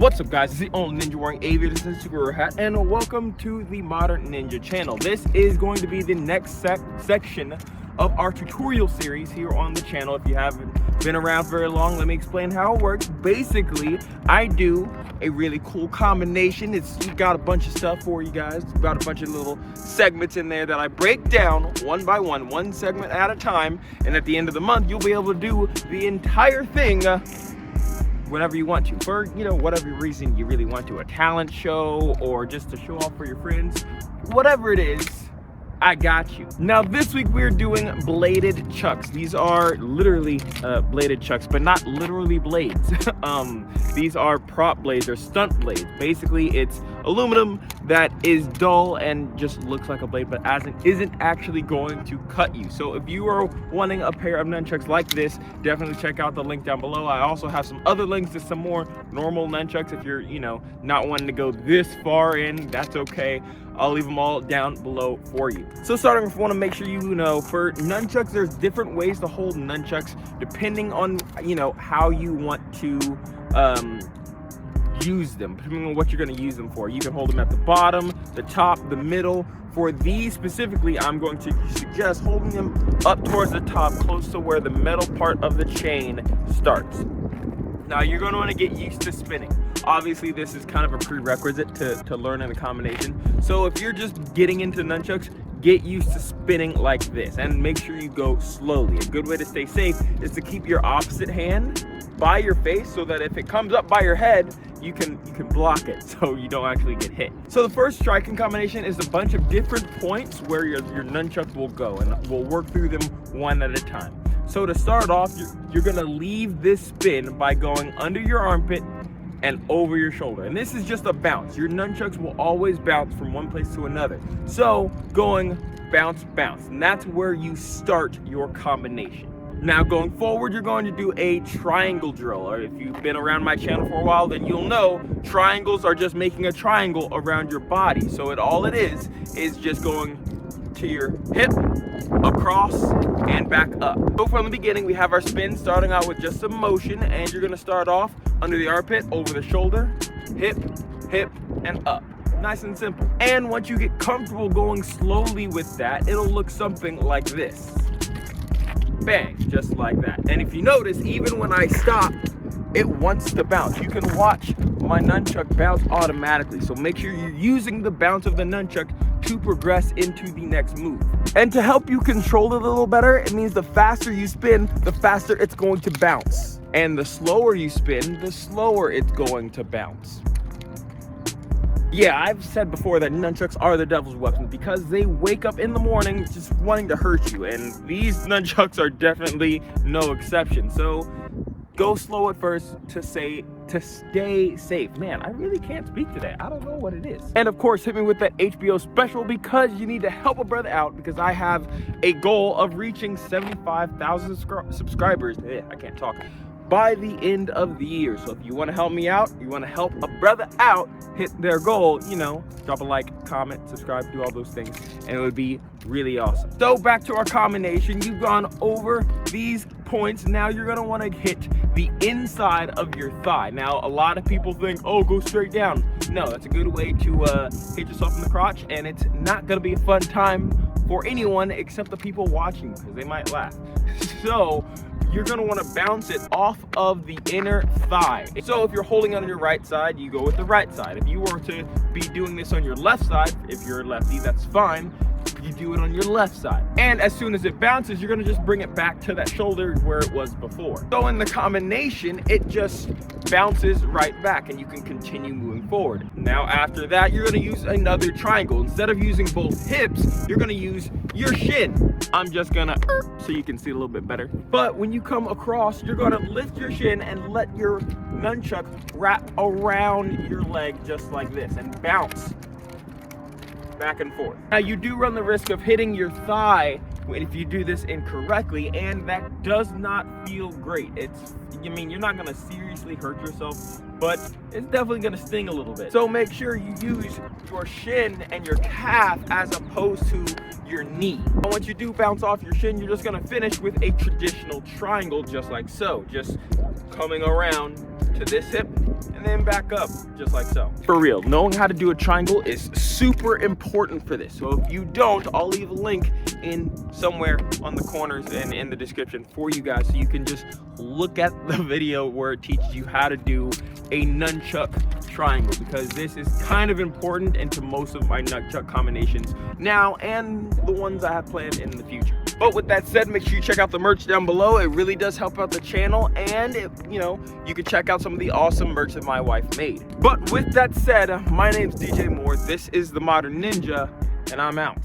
What's up, guys? It's the only ninja wearing aviators and superhero hat, and welcome to the Modern Ninja channel. This is going to be the next section of our tutorial series here on the channel. If you haven't been around very long, let me explain how it works. Basically, I do a really cool combination. We got a bunch of stuff for you guys. We've got a bunch of little segments in there that I break down one by one segment at a time, and at the end of the month, you'll be able to do the entire thing whenever you want to, for whatever reason you really want to, a talent show or just to show off for your friends, whatever it is, I got you. Now this week we're doing bladed chucks. These are literally bladed chucks, but not literally blades. These are prop blades or stunt blades. Basically it's aluminum that is dull and just looks like a blade, but isn't actually going to cut you. So if you are wanting a pair of nunchucks like this, definitely check out the link down below. I also have some other links to some more normal nunchucks. If you're not wanting to go this far in, that's okay. I'll leave them all down below for you. So starting off, I want to make sure you know, for nunchucks, there's different ways to hold nunchucks depending on how you want to use them, depending on what you're going to use them for. You can hold them at the bottom, the top, the middle. For these specifically, I'm going to suggest holding them up towards the top, close to where the metal part of the chain starts. Now you're going to want to get used to spinning. Obviously this is kind of a prerequisite to learning the combination. So if you're just getting into nunchucks, get used to spinning like this and make sure you go slowly. A good way to stay safe is to keep your opposite hand by your face so that if it comes up by your head, you can block it so you don't actually get hit. So the first striking combination is a bunch of different points where your nunchuck will go, and we'll work through them one at a time. So to start off, you're gonna leave this spin by going under your armpit and over your shoulder. And this is just a bounce. Your nunchucks will always bounce from one place to another. So going bounce, bounce. And that's where you start your combination. Now going forward, you're going to do a triangle drill. Or if you've been around my channel for a while, then you'll know triangles are just making a triangle around your body. So all it is just going to your hip, across, and back up. So from the beginning, we have our spin starting out with just some motion, and you're gonna start off under the armpit, over the shoulder, hip, hip, and up. Nice and simple. And once you get comfortable going slowly with that, it'll look something like this. Bang, just like that. And if you notice, even when I stop, it wants to bounce. You can watch my nunchuck bounce automatically. So make sure you're using the bounce of the nunchuck to progress into the next move. And to help you control it a little better, it means the faster you spin, the faster it's going to bounce. And the slower you spin, the slower it's going to bounce. Yeah, I've said before that nunchucks are the devil's weapons because they wake up in the morning just wanting to hurt you, and these nunchucks are definitely no exception. So go slow at first to stay safe. Man, I really can't speak today. I don't know what it is. And of course, hit me with that HBO special because you need to help a brother out, because I have a goal of reaching 75,000 subscribers. I can't talk. By the end of the year. So if you want to help me out, you want to help a brother out hit their goal, drop a like, comment, subscribe, do all those things, and it would be really awesome. So back to our combination. You've gone over these points. Now you're going to want to hit the inside of your thigh. Now a lot of people think, oh, go straight down. No, that's a good way to hit yourself in the crotch, and it's not going to be a fun time for anyone except the people watching, because they might laugh. So you're going to want to bounce it off of the inner thigh. So if you're holding on your right side, you go with the right side. If you were to be doing this on your left side, if you're a lefty, that's fine. You do it on your left side. And as soon as it bounces, you're going to just bring it back to that shoulder where it was before. So in the combination, it just bounces right back and you can continue moving forward. Now after that, you're going to use another triangle. Instead of using both hips, you're going to use your shin. I'm just going to so you can see a little bit better. But when you come across, you're going to lift your shin and let your nunchuck wrap around your leg just like this and bounce back and forth. Now you do run the risk of hitting your thigh if you do this incorrectly, and that does not feel great. You're not gonna seriously hurt yourself, but it's definitely gonna sting a little bit. So make sure you use your shin and your calf as opposed to your knee. And once you do bounce off your shin, you're just gonna finish with a traditional triangle just like so. Just coming around to this hip and then back up, just like so. For real, knowing how to do a triangle is super important for this. So if you don't, I'll leave a link in somewhere on the corners and in the description for you guys, so you can just look at the video where it teaches you how to do a nunchuck triangle, because this is kind of important into most of my nunchuck combinations now and the ones I have planned in the future. But with that said, make sure you check out the merch down below. It really does help out the channel, and you can check out some of the awesome merch that my wife made. But with that said, my name's DJ Moore, this is the Modern Ninja, and I'm out.